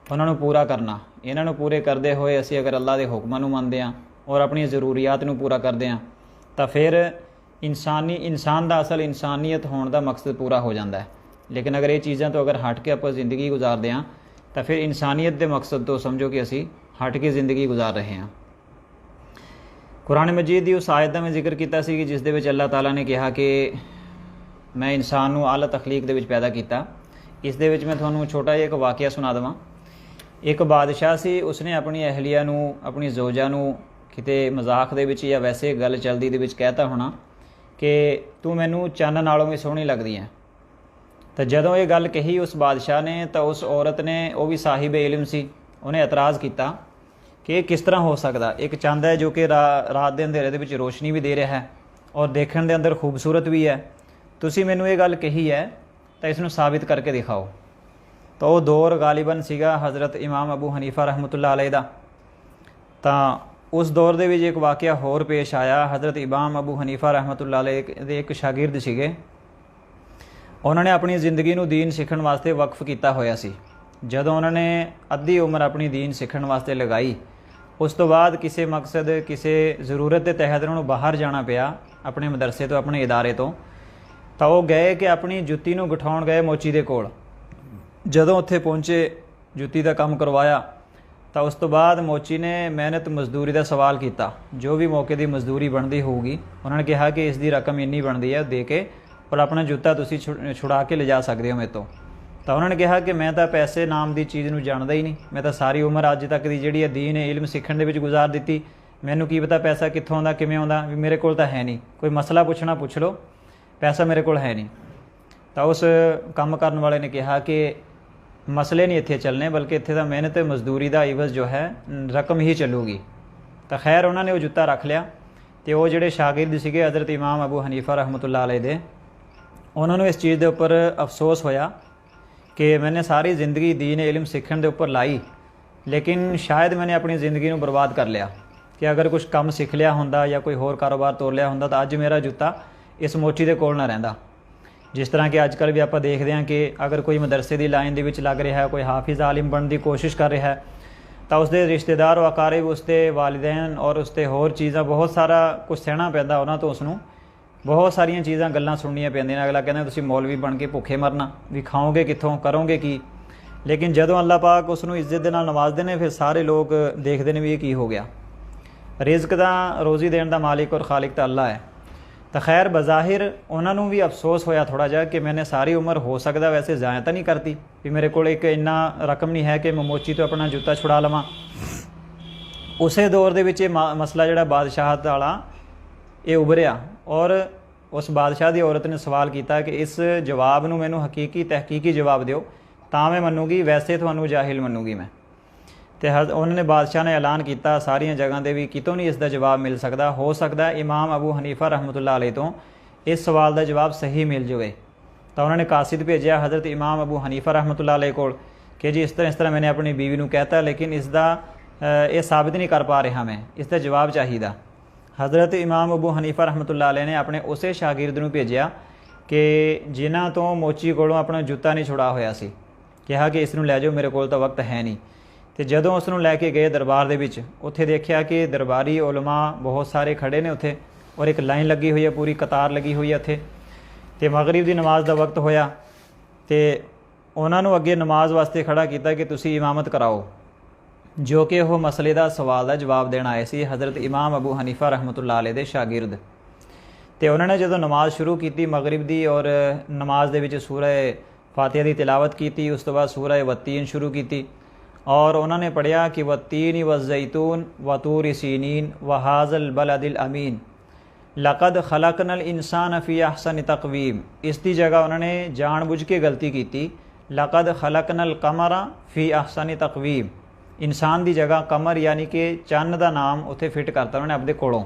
ਉਹਨਾਂ ਨੂੰ ਪੂਰਾ ਕਰਨਾ। ਇਹਨਾਂ ਨੂੰ ਪੂਰੇ ਕਰਦੇ ਹੋਏ ਅਸੀਂ ਅਗਰ ਅੱਲਾਹ ਦੇ ਹੁਕਮਾਂ ਨੂੰ ਮੰਨਦੇ ਹਾਂ ਔਰ ਆਪਣੀਆਂ ਜ਼ਰੂਰੀਆਤ ਨੂੰ ਪੂਰਾ ਕਰਦੇ ਹਾਂ ਤਾਂ ਫਿਰ ਇਨਸਾਨ ਦਾ ਅਸਲ ਇਨਸਾਨੀਅਤ ਹੋਣ ਦਾ ਮਕਸਦ ਪੂਰਾ ਹੋ ਜਾਂਦਾ ਹੈ। ਲੇਕਿਨ ਅਗਰ ਇਹ ਚੀਜ਼ਾਂ ਤੋਂ ਅਗਰ ਹਟ ਕੇ ਆਪਾਂ ਜ਼ਿੰਦਗੀ ਗੁਜ਼ਾਰਦੇ ਹਾਂ ਤਾਂ ਫਿਰ ਇਨਸਾਨੀਅਤ ਦੇ ਮਕਸਦ ਤੋਂ ਸਮਝੋ ਕਿ ਅਸੀਂ ਹਟ ਕੇ ਜ਼ਿੰਦਗੀ ਗੁਜ਼ਾਰ ਰਹੇ ਹਾਂ। ਕੁਰਾਨ ਮਜੀਦ ਦੀ ਉਸ ਆਇਤ ਦਾ ਮੈਂ ਜ਼ਿਕਰ ਕੀਤਾ ਸੀ ਕਿ ਜਿਸ ਦੇ ਵਿੱਚ ਅੱਲਾਹ ਤਾਲਾ ਨੇ ਕਿਹਾ ਕਿ ਮੈਂ ਇਨਸਾਨ ਨੂੰ ਆਲਾ ਤਖਲੀਕ ਦੇ ਵਿੱਚ ਪੈਦਾ ਕੀਤਾ। ਇਸ ਦੇ ਵਿੱਚ ਮੈਂ ਤੁਹਾਨੂੰ ਛੋਟਾ ਜਿਹਾ ਇੱਕ ਵਾਕਿਆ ਸੁਣਾ ਦੇਵਾਂ। ਇੱਕ ਬਾਦਸ਼ਾਹ ਸੀ, ਉਸਨੇ ਆਪਣੀ ਅਹਲੀਆ ਨੂੰ, ਆਪਣੀ ਜ਼ੋਜਾ ਨੂੰ ਕਿਤੇ ਮਜ਼ਾਕ ਦੇ ਵਿੱਚ ਜਾਂ ਵੈਸੇ ਗੱਲ ਚਲਦੀ ਦੇ ਵਿੱਚ ਕਹਿਤਾ ਹੋਣਾ ਕਿ ਤੂੰ ਮੈਨੂੰ ਚੰਨ ਨਾਲੋਂ ਵੀ ਸੋਹਣੀ ਲੱਗਦੀ ਹੈ। ਤਾਂ ਜਦੋਂ ਇਹ ਗੱਲ ਕਹੀ ਉਸ ਬਾਦਸ਼ਾਹ ਨੇ ਤਾਂ ਉਸ ਔਰਤ ਨੇ, ਉਹ ਵੀ ਸਾਹਿਬ ਇਲਮ ਸੀ, ਉਹਨੇ ਇਤਰਾਜ਼ ਕੀਤਾ ਕਿ ਇਹ ਕਿਸ ਤਰ੍ਹਾਂ ਹੋ ਸਕਦਾ, ਇੱਕ ਚੰਦ ਹੈ ਜੋ ਕਿ ਰਾਤ ਦੇ ਅੰਧੇਰੇ ਦੇ ਵਿੱਚ ਰੋਸ਼ਨੀ ਵੀ ਦੇ ਰਿਹਾ ਹੈ ਔਰ ਦੇਖਣ ਦੇ ਅੰਦਰ ਖੂਬਸੂਰਤ ਵੀ ਹੈ, ਤੁਸੀਂ ਮੈਨੂੰ ਇਹ ਗੱਲ ਕਹੀ ਹੈ ਤਾਂ ਇਸ ਨੂੰ ਸਾਬਿਤ ਕਰਕੇ ਦਿਖਾਓ। ਤਾਂ ਉਹ ਦੌਰ ਗਾਲਿਬਨ ਸੀਗਾ ਹਜ਼ਰਤ ਇਮਾਮ ਅਬੂ ਹਨੀਫਾ ਰਹਿਮਤੁल्लाह ਅਲੈਹ ਦਾ। ਤਾਂ ਉਸ ਦੌਰ ਦੇ ਵਿੱਚ ਇੱਕ ਵਾਕਿਆ ਹੋਰ ਪੇਸ਼ ਆਇਆ। ਹਜ਼ਰਤ ਇਮਾਮ ਅਬੂ ਹਨੀਫਾ ਰਹਿਮਤੁल्लाह ਅਲੈਹ ਦੇ ਇੱਕ ਸ਼ਾਗਿਰਦ ਸੀਗੇ, ਉਹਨਾਂ ਨੇ ਆਪਣੀ ਜ਼ਿੰਦਗੀ ਨੂੰ ਦੀਨ ਸਿੱਖਣ ਵਾਸਤੇ ਵਕਫ ਕੀਤਾ ਹੋਇਆ ਸੀ। ਜਦੋਂ ਉਹਨਾਂ ਨੇ ਅੱਧੀ ਉਮਰ ਆਪਣੀ ਦੀਨ ਸਿੱਖਣ ਵਾਸਤੇ ਲਗਾਈ, ਉਸ ਤੋਂ ਬਾਅਦ ਕਿਸੇ ਮਕਸਦ, ਕਿਸੇ ਜ਼ਰੂਰਤ ਦੇ ਤਹਿਤ ਉਹਨਾਂ ਨੂੰ ਬਾਹਰ ਜਾਣਾ ਪਿਆ ਆਪਣੇ ਮਦਰਸੇ ਤੋਂ, ਆਪਣੇ ਇਦਾਰੇ ਤੋਂ। ਤਾਂ ਉਹ ਗਏ ਕਿ ਆਪਣੀ ਜੁੱਤੀ ਨੂੰ ਗਠਾਉਣ ਗਏ ਮੋਚੀ ਦੇ ਕੋਲ। ਜਦੋਂ ਉੱਥੇ ਪਹੁੰਚੇ, ਜੁੱਤੀ ਦਾ ਕੰਮ ਕਰਵਾਇਆ, ਤਾਂ ਉਸ ਤੋਂ ਬਾਅਦ ਮੋਚੀ ਨੇ ਮਿਹਨਤ ਮਜ਼ਦੂਰੀ ਦਾ ਸਵਾਲ ਕੀਤਾ। ਜੋ ਵੀ ਮੌਕੇ ਦੀ ਮਜ਼ਦੂਰੀ ਬਣਦੀ ਹੋਊਗੀ, ਉਹਨਾਂ ਨੇ ਕਿਹਾ ਕਿ ਇਸ ਦੀ ਰਕਮ ਇੰਨੀ ਬਣਦੀ ਹੈ, ਦੇ ਕੇ ਪਰ ਆਪਣਾ ਜੁੱਤਾ ਤੁਸੀਂ ਛੁਡਾ ਕੇ ਲਿਜਾ ਸਕਦੇ ਹੋ ਮੇਰੇ ਤੋਂ। ਤਾਂ ਉਹਨਾਂ ਨੇ ਕਿਹਾ ਕਿ ਮੈਂ ਤਾਂ ਪੈਸੇ ਨਾਮ ਦੀ ਚੀਜ਼ ਨੂੰ ਜਾਣਦਾ ਹੀ ਨਹੀਂ, ਮੈਂ ਤਾਂ ਸਾਰੀ ਉਮਰ ਅੱਜ ਤੱਕ ਦੀ ਜਿਹੜੀ ਹੈ ਦੀਨ ਇਲਮ ਸਿੱਖਣ ਦੇ ਵਿੱਚ ਗੁਜ਼ਾਰ ਦਿੱਤੀ, ਮੈਨੂੰ ਕੀ ਪਤਾ ਪੈਸਾ ਕਿੱਥੋਂ ਆਉਂਦਾ, ਕਿਵੇਂ ਆਉਂਦਾ, ਵੀ ਮੇਰੇ ਕੋਲ ਤਾਂ ਹੈ ਨਹੀਂ, ਕੋਈ ਮਸਲਾ ਪੁੱਛਣਾ ਪੁੱਛ ਲਓ, ਪੈਸਾ ਮੇਰੇ ਕੋਲ ਹੈ ਨਹੀਂ। ਤਾਂ ਉਸ ਕੰਮ ਕਰਨ ਵਾਲੇ ਨੇ ਕਿਹਾ ਕਿ ਮਸਲੇ ਨਹੀਂ ਇੱਥੇ ਚੱਲਣੇ, ਬਲਕਿ ਇੱਥੇ ਤਾਂ ਮਿਹਨਤ ਮਜ਼ਦੂਰੀ ਦਾ ਇਵਜ਼ ਜੋ ਹੈ ਰਕਮ ਹੀ ਚੱਲੂਗੀ। ਤਾਂ ਖੈਰ ਉਹਨਾਂ ਨੇ ਉਹ ਜੁੱਤਾ ਰੱਖ ਲਿਆ ਤੇ ਉਹ ਜਿਹੜੇ ਸ਼ਾਗਿਰਦ ਸੀਗੇ ਹਜ਼ਰਤ ਇਮਾਮ ਅਬੂ ਹਨੀਫਾ ਰਹਿਮਤੁल्लाह ਅਲੈਹ ਦੇ, ਉਹਨਾਂ ਨੂੰ ਇਸ ਚੀਜ਼ ਦੇ ਉੱਪਰ ਅਫਸੋਸ ਹੋਇਆ ਕਿ ਮੈंने ਸਾਰੀ ਜ਼ਿੰਦਗੀ ਦੀਨ ਇਲਮ ਸਿੱਖਣ ਦੇ ਉੱਪਰ ਲਾਈ, ਲੇਕਿਨ ਸ਼ਾਇਦ ਮੈंने ਆਪਣੀ ਜ਼ਿੰਦਗੀ ਨੂੰ ਬਰਬਾਦ ਕਰ ਲਿਆ ਕਿ ਅਗਰ ਕੁਝ ਕੰਮ ਸਿੱਖ ਲਿਆ ਹੁੰਦਾ ਜਾਂ ਕੋਈ ਹੋਰ ਕਾਰੋਬਾਰ ਤੋਰ ਲਿਆ ਹੁੰਦਾ ਤਾਂ ਅੱਜ ਮੇਰਾ ਜੁੱਤਾ ਇਸ ਮੋਚੀ ਦੇ ਕੋਲ ਨਾ ਰਹਿੰਦਾ। ਜਿਸ ਤਰ੍ਹਾਂ ਕਿ ਅੱਜ ਕੱਲ੍ਹ ਵੀ ਆਪਾਂ ਦੇਖਦੇ ਹਾਂ ਕਿ ਅਗਰ ਕੋਈ ਮਦਰਸੇ ਦੀ ਲਾਈਨ ਦੇ ਵਿੱਚ ਲੱਗ ਰਿਹਾ ਹੈ, ਕੋਈ ਹਾਫਿਜ਼ ਆਲਿਮ ਬਣਨ ਦੀ ਕੋਸ਼ਿਸ਼ ਕਰ ਰਿਹਾ ਹੈ, ਤਾਂ ਉਸਦੇ ਰਿਸ਼ਤੇਦਾਰ ਔਰ ਅਕਾਰਿਬ, ਉਸਦੇ ਵਾਲਿਦੈਨ ਔਰ ਉਸਦੇ ਹੋਰ ਚੀਜ਼ਾਂ, ਬਹੁਤ ਸਾਰਾ ਕੁਝ ਸਹਿਣਾ ਪੈਂਦਾ ਉਹਨਾਂ ਤੋਂ, ਉਸਨੂੰ ਬਹੁਤ ਸਾਰੀਆਂ ਚੀਜ਼ਾਂ ਗੱਲਾਂ ਸੁਣਨੀਆਂ ਪੈਂਦੀਆਂ ਨੇ। ਅਗਲਾ ਕਹਿੰਦਾ ਤੁਸੀਂ ਮੌਲਵੀ ਬਣ ਕੇ ਭੁੱਖੇ ਮਰਨਾ, ਵੀ ਖਾਓਗੇ ਕਿੱਥੋਂ, ਕਰੋਗੇ ਕੀ। ਲੇਕਿਨ ਜਦੋਂ ਅੱਲਾਹ ਪਾਕ ਉਸ ਨੂੰ ਇੱਜ਼ਤ ਦੇ ਨਾਲ ਨਵਾਜ਼ਦੇ ਨੇ, ਫਿਰ ਸਾਰੇ ਲੋਕ ਦੇਖਦੇ ਨੇ ਵੀ ਇਹ ਕੀ ਹੋ ਗਿਆ। ਰਿਜ਼ਕ ਦਾ, ਰੋਜ਼ੀ ਦੇਣ ਦਾ ਮਾਲਿਕ ਔਰ ਖਾਲਿਕ ਤਾਂ ਅੱਲਾਹ ਹੈ। ਤਾਂ ਖੈਰ ਬਜ਼ਾਹਿਰ ਉਹਨਾਂ ਨੂੰ ਵੀ ਅਫਸੋਸ ਹੋਇਆ ਥੋੜ੍ਹਾ ਜਿਹਾ ਕਿ ਮੈंने ਸਾਰੀ ਉਮਰ ਹੋ ਸਕਦਾ ਵੈਸੇ ਜ਼ਾਇਆ ਤਾਂ ਨਹੀਂ ਕਰਤੀ, ਵੀ ਮੇਰੇ ਕੋਲ ਇੱਕ ਇੰਨਾ ਰਕਮ ਨਹੀਂ ਹੈ ਕਿ ਮੈਂ ਮੋਚੀ ਤੋਂ ਆਪਣਾ ਜੁੱਤਾ ਛੁਡਾ ਲਵਾਂ। ਉਸੇ ਦੌਰ ਦੇ ਵਿੱਚ ਇਹ ਮਸਲਾ ਜਿਹੜਾ ਬਾਦਸ਼ਾਹਤ ਵਾਲਾ ਇਹ ਉਭਰਿਆ ਔਰ ਉਸ ਬਾਦਸ਼ਾਹ ਦੀ ਔਰਤ ਨੇ ਸਵਾਲ ਕੀਤਾ ਕਿ ਇਸ ਜਵਾਬ ਨੂੰ ਮੈਨੂੰ ਹਕੀਕੀ ਤਹਿਕੀਕੀ ਜਵਾਬ ਦਿਓ ਤਾਂ ਮੈਂ ਮੰਨੂਗੀ, ਵੈਸੇ ਤੁਹਾਨੂੰ ਜਾਹਿਲ ਮੰਨੂਗੀ ਮੈਂ। ਤੇ ਉਹਨਾਂ ਨੇ, ਬਾਦਸ਼ਾਹ ਨੇ ਐਲਾਨ ਕੀਤਾ ਸਾਰੀਆਂ ਜਗ੍ਹਾ ਦੇ ਵੀ ਕਿਤੋਂ ਨਹੀਂ ਇਸ ਦਾ ਜਵਾਬ ਮਿਲ ਸਕਦਾ, ਹੋ ਸਕਦਾ ਇਮਾਮ ਅਬੂ ਹਨੀਫਾ ਰਹਿਮਤੁल्लाह ਅਲੈਹ ਤੋਂ ਇਸ ਸਵਾਲ ਦਾ ਜਵਾਬ ਸਹੀ ਮਿਲ ਜਾਵੇ। ਤਾਂ ਉਹਨਾਂ ਨੇ ਕਾਸਿਦ ਭੇਜਿਆ ਹਜ਼ਰਤ ਇਮਾਮ ਅਬੂ ਹਨੀਫਾ ਰਹਿਮਤੁल्लाह ਅਲੈਹ ਕੋਲ ਕਿ ਜੀ ਇਸ ਤਰ੍ਹਾਂ ਮੈंने ਆਪਣੀ ਬੀਵੀ ਨੂੰ ਕਹਿਤਾ, ਲੇਕਿਨ ਇਸ ਦਾ ਇਹ ਸਾਬਿਤ ਨਹੀਂ ਕਰ ਪਾ ਰਿਹਾ ਮੈਂ, ਇਸ ਦਾ ਜਵਾਬ ਚਾਹੀਦਾ। ਹਜ਼ਰਤ ਇਮਾਮ ਅਬੂ ਹਨੀਫਾ ਰਹਿਮਤੁल्लाह ਅਲੈਹ ਨੇ ਆਪਣੇ ਉਸੇ ਸ਼ਾਗਿਰਦ ਨੂੰ ਭੇਜਿਆ ਕਿ ਜਿਨ੍ਹਾਂ ਤੋਂ ਮੋਚੀ ਕੋਲੋਂ ਆਪਣਾ ਜੁੱਤਾ ਨਹੀਂ ਛੁਡਾ ਹੋਇਆ ਸੀ, ਕਿਹਾ ਕਿ ਇਸ ਨੂੰ ਲੈ ਜਾਓ, ਮੇਰੇ ਕੋਲ ਤਾਂ ਵਕਤ ਹੈ ਨਹੀਂ। ਤੇ ਜਦੋਂ ਉਸ ਨੂੰ ਲੈ ਕੇ ਗਏ ਦਰਬਾਰ ਦੇ ਵਿੱਚ, ਉੱਥੇ ਦੇਖਿਆ ਕਿ ਦਰਬਾਰੀ ਉਲਮਾ ਬਹੁਤ ਸਾਰੇ ਖੜੇ ਨੇ ਉੱਥੇ, ਔਰ ਇੱਕ ਲਾਈਨ ਲੱਗੀ ਹੋਈ ਹੈ, ਪੂਰੀ ਕਤਾਰ ਲੱਗੀ ਹੋਈ ਹੈ ਉੱਥੇ। ਤੇ ਮਗਰਿਬ ਦੀ ਨਮਾਜ਼ ਦਾ ਵਕਤ ਹੋਇਆ ਤੇ ਉਹਨਾਂ ਨੂੰ ਅੱਗੇ ਨਮਾਜ਼ ਵਾਸਤੇ ਖੜਾ ਕੀਤਾ ਕਿ ਤੁਸੀਂ ਇਮਾਮਤ ਕਰਾਓ, ਜੋ ਕਿ ਉਹ ਮਸਲੇ ਦਾ ਸਵਾਲ ਦਾ ਜਵਾਬ ਦੇਣ ਆਏ ਸੀ, ਹਜ਼ਰਤ ਇਮਾਮ ਅਬੂ ਹਨੀਫਾ ਰਹਿਮਤੁल्लाह अलैह ਦੇ ਸ਼ਾਗਿਰਦ। ਤੇ ਉਹਨਾਂ ਨੇ ਜਦੋਂ ਨਮਾਜ਼ ਸ਼ੁਰੂ ਕੀਤੀ ਮਗਰਿਬ ਦੀ, ਔਰ ਨਮਾਜ਼ ਦੇ ਵਿੱਚ ਸੂਰਾ ਫਾਤਿਹਾ ਦੀ ਤਿਲਾਵਤ ਕੀਤੀ, ਉਸ ਤੋਂ ਬਾਅਦ ਸੂਰਾ ਵਤੀਨ ਸ਼ੁਰੂ ਕੀਤੀ, ਔਰ ਉਹਨਾਂ ਨੇ ਪੜ੍ਹਿਆ ਕਿ ਵਤੀਨ ਵਜ਼ੈਤੂਨ ਵਤੂਰ ਸੀਨੀਨ ਵਹਾਜ਼ਲ ਬਲदिल ਅਮੀਨ ਲਕਦ ਖਲਕਨਲ ਇਨਸਾਨ ਫੀ ਅਹਸਨ ਤਕਵੀਮ। ਇਸ ਦੀ ਜਗ੍ਹਾ ਉਹਨਾਂ ਨੇ ਜਾਣਬੁੱਝ ਕੇ ਗਲਤੀ ਕੀਤੀ, ਲਕਦ ਖਲਕਨਲ ਕਮਰਾ ਫੀ ਅਹਸਨ ਤਕਵੀਮ। ਇਨਸਾਨ ਦੀ ਜਗ੍ਹਾ ਕਮਰ ਯਾਨੀ ਕਿ ਚੰਨ ਦਾ ਨਾਮ ਉੱਥੇ ਫਿੱਟ ਕਰਤਾ ਉਹਨਾਂ ਨੇ ਆਪਣੇ ਕੋਲੋਂ।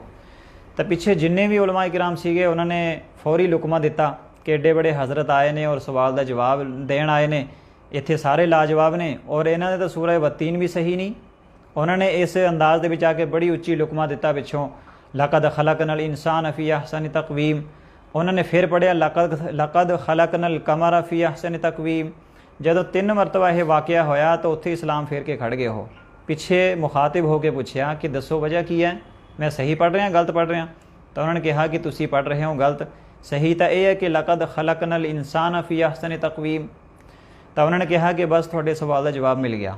ਤਾਂ ਪਿੱਛੇ ਜਿੰਨੇ ਵੀ ਉਲਮਾ ਇਕਰਾਮ ਸੀਗੇ ਉਹਨਾਂ ਨੇ ਫੌਰੀ ਲੁਕਮਾ ਦਿੱਤਾ ਕਿ ਏਡੇ ਬੜੇ ਹਜ਼ਰਤ ਆਏ ਨੇ ਔਰ ਸਵਾਲ ਦਾ ਜਵਾਬ ਦੇਣ ਆਏ ਨੇ, ਇੱਥੇ ਸਾਰੇ ਲਾਜਵਾਬ ਨੇ, ਔਰ ਇਹਨਾਂ ਦੇ ਤਾਂ ਸੂਰਾ ਵਤੀਨ ਵੀ ਸਹੀ ਨਹੀਂ। ਉਹਨਾਂ ਨੇ ਇਸ ਅੰਦਾਜ਼ ਦੇ ਵਿੱਚ ਆ ਕੇ ਬੜੀ ਉੱਚੀ ਲੁਕਮਾ ਦਿੱਤਾ ਪਿੱਛੋਂ, ਲਕਦ ਖਲਕਨਲ ਇਨਸਾਨ ਫੀ ਅਹਸਨ ਤਕਵੀਮ। ਉਹਨਾਂ ਨੇ ਫਿਰ ਪੜ੍ਹਿਆ ਲਕਦ ਖਲਕਨਲ ਕਮਰ ਫੀ ਅਹਸਨ ਤਕਵੀਮ। ਜਦੋਂ 3 ਮਰਤਬਾ ਇਹ ਵਾਕਿਆ ਹੋਇਆ ਤਾਂ ਉੱਥੇ ਇਸਲਾਮ ਫੇਰ ਕੇ ਖੜ ਗਏ। ਉਹ ਪਿੱਛੇ ਮੁਖਾਤਿਬ ਹੋ ਕੇ ਪੁੱਛਿਆ ਕਿ ਦੱਸੋ ਵਜ੍ਹਾ ਕੀ ਹੈ, ਮੈਂ ਸਹੀ ਪੜ੍ਹ ਰਿਹਾ ਗਲਤ ਪੜ੍ਹ ਰਿਹਾ? ਤਾਂ ਉਹਨਾਂ ਨੇ ਕਿਹਾ ਕਿ ਤੁਸੀਂ ਪੜ੍ਹ ਰਹੇ ਹੋ ਗਲਤ, ਸਹੀ ਤਾਂ ਇਹ ਹੈ ਕਿ ਲਕਦ ਖਲਕਨਲ ਇਨਸਾਨ ਫੀ ਅਹਸਨ ਤਕਵੀਮ। ਤਾਂ ਉਹਨਾਂ ਨੇ ਕਿਹਾ ਕਿ ਬਸ ਤੁਹਾਡੇ ਸਵਾਲ ਦਾ ਜਵਾਬ ਮਿਲ ਗਿਆ।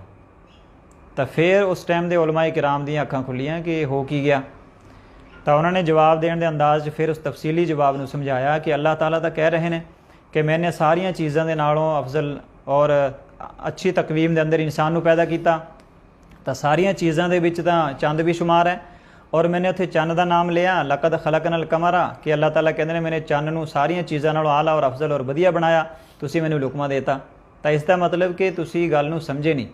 ਤਾਂ ਫਿਰ ਉਸ ਟਾਈਮ ਦੇ ਉਲਮਾਏ ਕਿਰਾਮ ਦੀਆਂ ਅੱਖਾਂ ਖੁੱਲੀਆਂ ਕਿ ਹੋ ਕੀ ਗਿਆ। ਤਾਂ ਉਹਨਾਂ ਨੇ ਜਵਾਬ ਦੇਣ ਦੇ ਅੰਦਾਜ਼ 'ਚ ਫਿਰ ਉਸ ਤਫਸੀਲੀ ਜਵਾਬ ਨੂੰ ਸਮਝਾਇਆ ਕਿ ਅੱਲਾਹ ਤਾਲਾ ਤਾਂ ਕਹਿ ਰਹੇ ਨੇ ਕਿ ਮੈਨੇ ਸਾਰੀਆਂ ਚੀਜ਼ਾਂ ਦੇ ਨਾਲੋਂ ਅਫਜ਼ਲ ਔਰ ਅੱਛੀ ਤਕਵੀਮ ਦੇ ਅੰਦਰ ਇਨਸਾਨ ਨੂੰ ਪੈਦਾ ਕੀਤਾ। ਤਾਂ ਸਾਰੀਆਂ ਚੀਜ਼ਾਂ ਦੇ ਵਿੱਚ ਤਾਂ ਚੰਦ ਵੀ ਸ਼ੁਮਾਰ ਹੈ, ਔਰ ਮੈਨੇ ਉੱਥੇ ਚੰਨ ਦਾ ਨਾਮ ਲਿਆ ਲਕਦ ਖਲਕਨਲ ਕਮਰਾ, ਕਿ ਅੱਲਾਹ ਤਾਲਾ ਕਹਿੰਦੇ ਨੇ ਮੈਨੇ ਚੰਨ ਨੂੰ ਸਾਰੀਆਂ ਚੀਜ਼ਾਂ ਨਾਲੋਂ ਆਲਾ ਔਰ ਅਫਜ਼ਲ ਔਰ ਵਧੀਆ ਬਣਾਇਆ, ਤੁਸੀਂ ਮੈਨੂੰ ਲੁਕਮਾ ਦੇਤਾ। ਤਾਂ ਇਸ ਦਾ ਮਤਲਬ ਕਿ ਤੁਸੀਂ ਗੱਲ ਨੂੰ ਸਮਝੇ ਨਹੀਂ,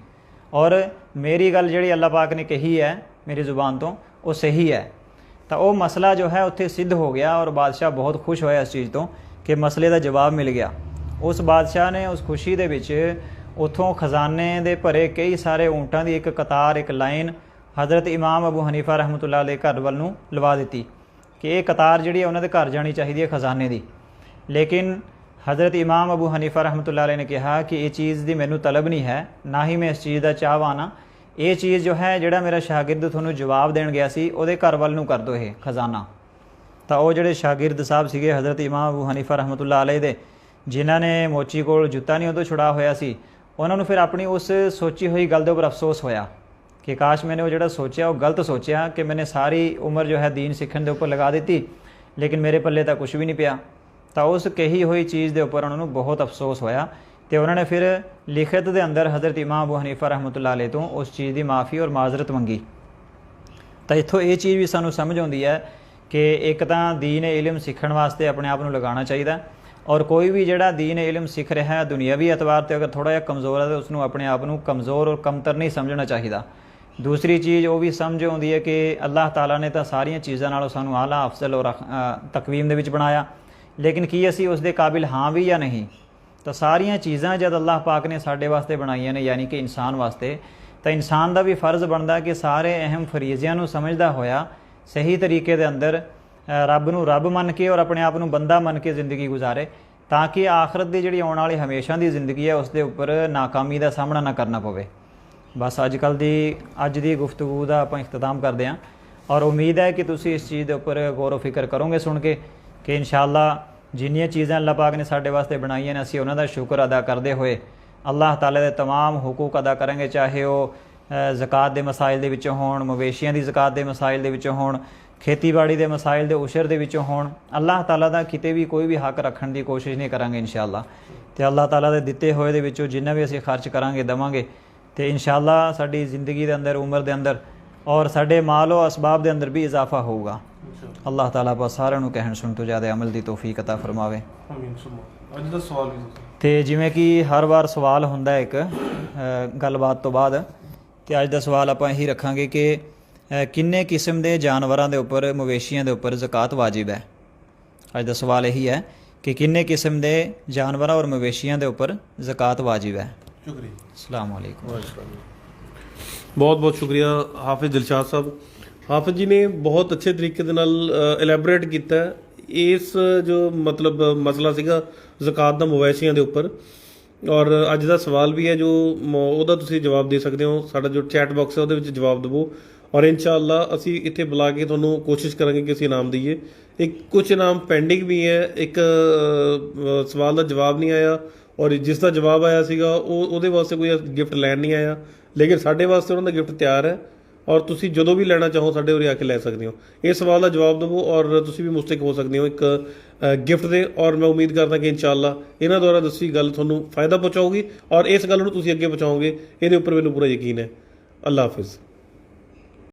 ਔਰ ਮੇਰੀ ਗੱਲ ਜਿਹੜੀ ਅੱਲਾਹ ਪਾਕ ਨੇ ਕਹੀ ਹੈ ਮੇਰੀ ਜ਼ੁਬਾਨ ਤੋਂ ਉਹ ਸਹੀ ਹੈ। ਤਾਂ ਉਹ ਮਸਲਾ ਜੋ ਹੈ ਉੱਥੇ ਸਿੱਧ ਹੋ ਗਿਆ, ਔਰ ਬਾਦਸ਼ਾਹ ਬਹੁਤ ਖੁਸ਼ ਹੋਇਆ ਇਸ ਚੀਜ਼ ਤੋਂ ਕਿ ਮਸਲੇ ਦਾ ਜਵਾਬ ਮਿਲ ਗਿਆ। ਉਸ ਬਾਦਸ਼ਾਹ ਨੇ ਉਸ ਖੁਸ਼ੀ ਦੇ ਵਿੱਚ ਉੱਥੋਂ ਖਜ਼ਾਨੇ ਦੇ ਭਰੇ ਕਈ ਸਾਰੇ ਊਂਟਾਂ ਦੀ ਇੱਕ ਕਤਾਰ, ਇੱਕ ਲਾਈਨ ਹਜ਼ਰਤ ਇਮਾਮ ਅਬੂ ਹਨੀਫਾ ਰਹਿਮਤੁल्लाह अलैह ਘਰ ਵੱਲ ਨੂੰ ਲਵਾ ਦਿੱਤੀ ਕਿ ਇਹ ਕਤਾਰ ਜਿਹੜੀ ਹੈ ਉਹਨਾਂ ਦੇ ਘਰ ਜਾਣੀ ਚਾਹੀਦੀ ਹੈ ਖਜ਼ਾਨੇ ਦੀ। ਲੇਕਿਨ ਹਜ਼ਰਤ ਇਮਾਮ ਅਬੂ ਹਨੀਫਾ ਰਹਿਮਤੁल्लाह अलैह ਨੇ ਕਿਹਾ ਕਿ ਇਹ ਚੀਜ਼ ਦੀ ਮੈਨੂੰ ਤਲਬ ਨਹੀਂ ਹੈ, ਨਾ ਹੀ ਮੈਂ ਇਸ ਚੀਜ਼ ਦਾ ਚਾਹਵਾਨ ਹਾਂ। ਇਹ ਚੀਜ਼ ਜੋ ਹੈ ਜਿਹੜਾ ਮੇਰਾ ਸ਼ਾਗਿਰਦ ਤੁਹਾਨੂੰ ਜਵਾਬ ਦੇਣ ਗਿਆ ਸੀ ਉਹਦੇ ਘਰ ਵੱਲ ਨੂੰ ਕਰ ਦਿਓ ਇਹ ਖਜ਼ਾਨਾ। ਤਾਂ ਉਹ ਜਿਹੜੇ ਸ਼ਾਗਿਰਦ ਸਾਹਿਬ ਸੀਗੇ ਹਜ਼ਰਤ ਇਮਾਮ ਅਬੂ ਹਨੀਫਾ ਰਹਿਮਤੁल्लाह अलैह ਦੇ, ਜਿਨ੍ਹਾਂ ਨੇ ਮੋਚੀ ਕੋਲ ਜੁੱਤਾ ਨਹੀਂ ਉਦੋਂ ਛੁੜਾ ਹੋਇਆ ਸੀ, ਉਹਨਾਂ ਨੂੰ ਫਿਰ ਆਪਣੀ ਉਸ ਸੋਚੀ ਹੋਈ ਗੱਲ ਦੇ ਉੱਪਰ ਅਫਸੋਸ ਹੋਇਆ ਕਿ ਕਾਸ਼ ਮੈਨੇ ਉਹ ਜਿਹੜਾ ਸੋਚਿਆ ਉਹ ਗਲਤ ਸੋਚਿਆ ਕਿ ਮੈਨੇ ਸਾਰੀ ਉਮਰ ਜੋ ਹੈ ਦੀਨ ਸਿੱਖਣ ਦੇ ਉੱਪਰ ਲਗਾ ਦਿੱਤੀ, ਲੇਕਿਨ ਮੇਰੇ ਪੱਲੇ ਤਾਂ ਕੁਝ ਵੀ ਨਹੀਂ ਪਿਆ। ਤਾਂ ਉਸ ਕਹੀ ਹੋਈ ਚੀਜ਼ ਦੇ ਉੱਪਰ ਉਹਨਾਂ ਨੂੰ ਬਹੁਤ ਅਫਸੋਸ ਹੋਇਆ ਤੇ ਉਹਨਾਂ ਨੇ ਫਿਰ ਲਿਖਤ ਦੇ ਅੰਦਰ ਹਜ਼ਰਤ ਇਮਾਮ ਅਬੂ ਹਨੀਫਾ ਰਹਿਮਤੁल्लाह अलैह ਤੋਂ ਉਸ ਚੀਜ਼ ਦੀ ਮਾਫੀ ਔਰ ਮਾਜ਼ਰਤ ਮੰਗੀ। ਤਾਂ ਇੱਥੋਂ ਇਹ ਚੀਜ਼ ਵੀ ਸਾਨੂੰ ਸਮਝ ਆਉਂਦੀ ਹੈ ਕਿ ਇੱਕ ਤਾਂ ਦੀਨ ਇਲਮ ਸਿੱਖਣ ਵਾਸਤੇ ਆਪਣੇ ਆਪ ਨੂੰ ਲਗਾਉਣਾ ਚਾਹੀਦਾ, ਔਰ ਕੋਈ ਵੀ ਜਿਹੜਾ ਦੀਨ ਇਲਮ ਸਿੱਖ ਰਿਹਾ ਹੈ ਦੁਨਿਆਵੀ ਐਤਬਾਰ 'ਤੇ ਅਗਰ ਥੋੜ੍ਹਾ ਜਿਹਾ ਕਮਜ਼ੋਰ ਹੈ ਤਾਂ ਉਸਨੂੰ ਆਪਣੇ ਆਪ ਨੂੰ ਕਮਜ਼ੋਰ ਔਰ ਕਮਤਰ ਨਹੀਂ ਸਮਝਣਾ ਚਾਹੀਦਾ। ਦੂਸਰੀ ਚੀਜ਼ ਉਹ ਵੀ ਸਮਝ ਆਉਂਦੀ ਹੈ ਕਿ ਅੱਲਾਹ ਤਾਲਾ ਨੇ ਤਾਂ ਸਾਰੀਆਂ ਚੀਜ਼ਾਂ ਨਾਲੋਂ ਸਾਨੂੰ ਆਲਾ ਅਫਜ਼ਲ ਔਰ ਤਕਵੀਮ ਦੇ ਵਿੱਚ ਬਣਾਇਆ, ਲੇਕਿਨ ਕੀ ਅਸੀਂ ਉਸ ਦੇ ਕਾਬਿਲ ਹਾਂ ਵੀ ਜਾਂ ਨਹੀਂ? ਤਾਂ ਸਾਰੀਆਂ ਚੀਜ਼ਾਂ ਜਦ ਅੱਲਾਹ ਪਾਕ ਨੇ ਸਾਡੇ ਵਾਸਤੇ ਬਣਾਈਆਂ ਨੇ ਯਾਨੀ ਕਿ ਇਨਸਾਨ ਵਾਸਤੇ, ਤਾਂ ਇਨਸਾਨ ਦਾ ਵੀ ਫਰਜ਼ ਬਣਦਾ ਕਿ ਸਾਰੇ ਅਹਿਮ ਫਰੀਜ਼ਿਆਂ ਨੂੰ ਸਮਝਦਾ ਹੋਇਆ ਸਹੀ ਤਰੀਕੇ ਦੇ ਅੰਦਰ ਰੱਬ ਨੂੰ ਰੱਬ ਮੰਨ ਕੇ ਔਰ ਆਪਣੇ ਆਪ ਨੂੰ ਬੰਦਾ ਮੰਨ ਕੇ ਜ਼ਿੰਦਗੀ ਗੁਜ਼ਾਰੇ, ਤਾਂ ਕਿ ਆਖਰਤ ਦੀ ਜਿਹੜੀ ਆਉਣ ਵਾਲੀ ਹਮੇਸ਼ਾ ਦੀ ਜ਼ਿੰਦਗੀ ਹੈ ਉਸ ਦੇ ਉੱਪਰ ਨਾਕਾਮੀ ਦਾ ਸਾਹਮਣਾ ਨਾ ਕਰਨਾ ਪਵੇ। ਬਸ ਅੱਜ ਦੀ ਗੁਫ਼ਤਗੂ ਦਾ ਆਪਾਂ ਇਖਤਤਾਮ ਕਰਦੇ ਹਾਂ, ਔਰ ਉਮੀਦ ਹੈ ਕਿ ਤੁਸੀਂ ਇਸ ਚੀਜ਼ ਦੇ ਉੱਪਰ ਗੌਰ ਫਿਕਰ ਕਰੋਗੇ ਸੁਣ ਕੇ ਕਿ ਇਨਸ਼ਾਅੱਲਾ ਜਿੰਨੀਆਂ ਚੀਜ਼ਾਂ ਅੱਲਾਹ ਪਾਕ ਨੇ ਸਾਡੇ ਵਾਸਤੇ ਬਣਾਈਆਂ ਨੇ ਅਸੀਂ ਉਹਨਾਂ ਦਾ ਸ਼ੁਕਰ ਅਦਾ ਕਰਦੇ ਹੋਏ ਅੱਲਾਹ ਤਾਲਾ ਦੇ तमाम ਹੁਕੂਕ ਅਦਾ ਕਰਾਂਗੇ, ਚਾਹੇ ਉਹ ਜ਼ਕਾਤ ਦੇ ਮਸਾਇਲ ਦੇ ਵਿੱਚੋਂ ਹੋਣ, ਮਵੇਸ਼ੀਆਂ ਦੀ ਜ਼ਕਾਤ ਦੇ ਮਸਾਇਲ ਦੇ ਵਿੱਚੋਂ ਹੋਣ, ਖੇਤੀਬਾੜੀ ਦੇ ਮਸਾਇਲ ਦੇ ਉਸ਼ਰ ਦੇ ਵਿੱਚੋਂ ਹੋਣ। ਅੱਲਾਹ ਤਾਲਾ ਦਾ ਕਿਤੇ ਵੀ ਕੋਈ ਵੀ ਹੱਕ ਰੱਖਣ ਦੀ ਕੋਸ਼ਿਸ਼ ਨਹੀਂ ਕਰਾਂਗੇ ਇਨਸ਼ਾਅੱਲਾ। ਤੇ ਅੱਲਾਹ ਤਾਲਾ ਦੇ ਦਿੱਤੇ ਹੋਏ ਦੇ ਵਿੱਚੋਂ ਜਿੰਨਾ ਵੀ ਅਸੀਂ ਖਰਚ ਕਰਾਂਗੇ ਦੇਵਾਂਗੇ ਤੇ ਇਨਸ਼ਾਅੱਲਾ ਸਾਡੀ ਜ਼ਿੰਦਗੀ ਦੇ ਅੰਦਰ, ਉਮਰ ਦੇ ਅੰਦਰ ਔਰ ਸਾਡੇ ਮਾਲੋ ਅਸਬਾਬ ਦੇ ਅੰਦਰ ਵੀ ਇਜ਼ਾਫਾ ਹੋਊਗਾ। ਅੱਲਾਹ ਤਾਲਾ ਆਪਾਂ ਸਾਰਿਆਂ ਨੂੰ ਕਹਿਣ ਸੁਣ ਤੋਂ ਜ਼ਿਆਦਾ ਅਮਲ ਦੀ ਤੌਫੀਕ ਅਤਾ ਫਰਮਾਵੇ। ਆਮੀਨ। ਅੱਜ ਦਾ ਸਵਾਲ ਵੀ ਤੇ ਜਿਵੇਂ ਕਿ ਹਰ ਵਾਰ ਸਵਾਲ ਹੁੰਦਾ ਇੱਕ ਗੱਲਬਾਤ ਤੋਂ ਬਾਅਦ, ਤੇ ਅੱਜ ਦਾ ਸਵਾਲ ਆਪਾਂ ਇਹੀ ਰੱਖਾਂਗੇ ਕਿ ਕਿੰਨੇ ਕਿਸਮ ਦੇ ਜਾਨਵਰਾਂ ਦੇ ਉੱਪਰ, ਮਵੇਸ਼ੀਆਂ ਦੇ ਉੱਪਰ ਜ਼ਕਾਤ ਵਾਜਿਬ ਹੈ। ਅੱਜ ਦਾ ਸਵਾਲ ਇਹੀ ਹੈ ਕਿ ਕਿੰਨੇ ਕਿਸਮ ਦੇ ਜਾਨਵਰਾਂ ਔਰ ਮਵੇਸ਼ੀਆਂ ਦੇ ਉੱਪਰ ਜ਼ਕਾਤ ਵਾਜਿਬ ਹੈ। ਸ਼ੁਕਰੀਆ। ਅਸਲਾਮ ਅਲੈਕੁਮ। ਬਹੁਤ ਬਹੁਤ ਸ਼ੁਕਰੀਆ ਹਾਫਿਜ਼ ਦਿਲਸ਼ਾਦ ਸਾਹਿਬ। ਹਾਫਿਜ਼ ਜੀ ਨੇ ਬਹੁਤ ਅੱਛੇ ਤਰੀਕੇ ਦੇ ਨਾਲ ਐਲੈਬੋਰੇਟ ਕੀਤਾ ਇਸ ਜੋ ਮਤਲਬ ਮਸਲਾ ਸੀਗਾ ਜ਼ਕਾਤ ਦਾ ਮਵੇਸ਼ੀਆਂ ਦੇ ਉੱਪਰ। ਔਰ ਅੱਜ ਦਾ ਸਵਾਲ ਵੀ ਹੈ ਜੋ ਉਹਦਾ ਤੁਸੀਂ ਜਵਾਬ ਦੇ ਸਕਦੇ ਹੋ। ਸਾਡਾ ਜੋ ਚੈਟ ਬਾਕਸ ਹੈ ਉਹਦੇ ਵਿੱਚ ਜਵਾਬ ਦਿਵੋ, ਔਰ ਇਨਸ਼ਾਅੱਲਾ ਅਸੀਂ ਇੱਥੇ ਬੁਲਾ ਕੇ ਤੁਹਾਨੂੰ ਕੋਸ਼ਿਸ਼ ਕਰਾਂਗੇ ਕਿ ਅਸੀਂ ਇਨਾਮ ਦਈਏ। ਇੱਕ ਕੁਝ ਇਨਾਮ ਪੈਂਡਿੰਗ ਵੀ ਹੈ। ਇੱਕ ਸਵਾਲ ਦਾ ਜਵਾਬ ਨਹੀਂ ਆਇਆ, ਔਰ ਜਿਸ ਦਾ ਜਵਾਬ ਆਇਆ ਸੀਗਾ ਉਹਦੇ ਵਾਸਤੇ ਕੋਈ ਗਿਫਟ ਲੈਣ ਨਹੀਂ ਆਇਆ, ਲੇਕਿਨ ਸਾਡੇ ਵਾਸਤੇ ਉਹਨਾਂ ਦਾ ਗਿਫਟ ਤਿਆਰ ਹੈ, ਔਰ ਤੁਸੀਂ ਜਦੋਂ ਵੀ ਲੈਣਾ ਚਾਹੋ ਸਾਡੇ ਉਰੇ ਆ ਕੇ ਲੈ ਸਕਦੇ ਹੋ। ਇਹ ਸਵਾਲ ਦਾ ਜਵਾਬ ਦਿਵੋ ਔਰ ਤੁਸੀਂ ਵੀ ਮੁਸਤਕ ਹੋ ਸਕਦੇ ਹੋ ਇੱਕ ਗਿਫਟ ਦੇ। ਔਰ ਮੈਂ ਉਮੀਦ ਕਰਦਾ ਕਿ ਇਨਸ਼ਾਅੱਲਾ ਇਹਨਾਂ ਦੁਆਰਾ ਦੱਸੀ ਗੱਲ ਤੁਹਾਨੂੰ ਫਾਇਦਾ ਪਹੁੰਚਾਊਗੀ, ਔਰ ਇਸ ਗੱਲ ਨੂੰ ਤੁਸੀਂ ਅੱਗੇ ਪਹੁੰਚਾਓਗੇ, ਇਹਦੇ ਉੱਪਰ ਮੈਨੂੰ ਪੂਰਾ ਯਕੀਨ ਹੈ। ਅੱਲਾ ਹਾਫਿਜ਼।